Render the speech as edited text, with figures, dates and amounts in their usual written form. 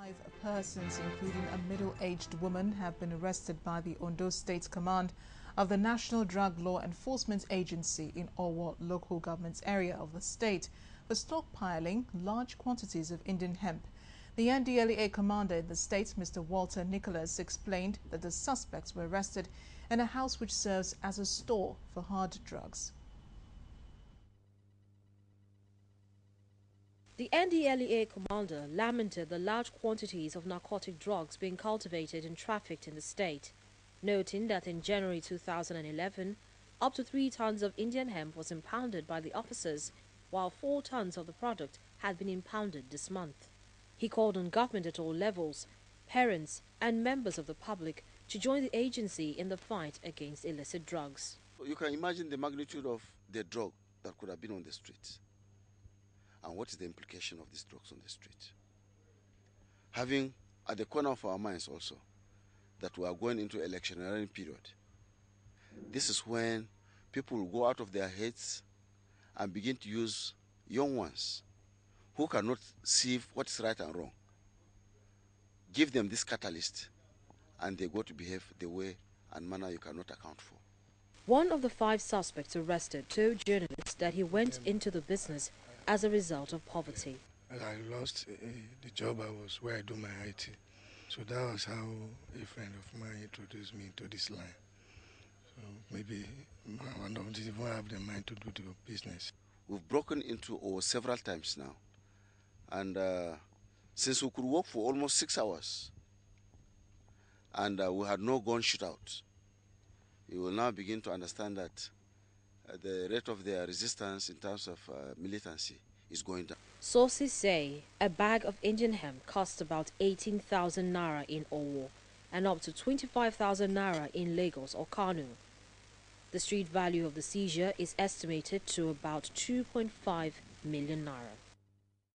5 persons, including a middle-aged woman, have been arrested by the Ondo State Command of the National Drug Law Enforcement Agency in Owo local government area of the state for stockpiling large quantities of Indian hemp. The Ndlea commander in the state, Mr. Walter Nicholas, explained that the suspects were arrested in a house which serves as a store for hard drugs. The Ndlea commander lamented the large quantities of narcotic drugs being cultivated and trafficked in the state, noting that in January 2011, up to 3 tons of Indian hemp was impounded by the officers, while 4 tons of the product had been impounded this month. He called on government at all levels, parents and members of the public to join the agency in the fight against illicit drugs. You can imagine the magnitude of the drug that could have been on the streets. And what is the implication of these drugs on the street? Having at the corner of our minds also that we are going into electioneering period. This is when people will go out of their heads and begin to use young ones who cannot see what is right and wrong. Give them this catalyst and they go to behave the way and manner you cannot account for. One of the 5 suspects arrested told journalists that he went into the business as a result of poverty. I lost the job where I do my IT. So that was how a friend of mine introduced me to this line. So maybe one of them won't have the mind to do the business. We've broken into over several times now. And since we could work for almost 6 hours and we had no gun shootout, you will now begin to understand that the rate of their resistance in terms of militancy is going down. Sources say a bag of Indian hemp costs about 18,000 naira in Owo and up to 25,000 naira in Lagos or Kano. The street value of the seizure is estimated to about 2.5 million naira.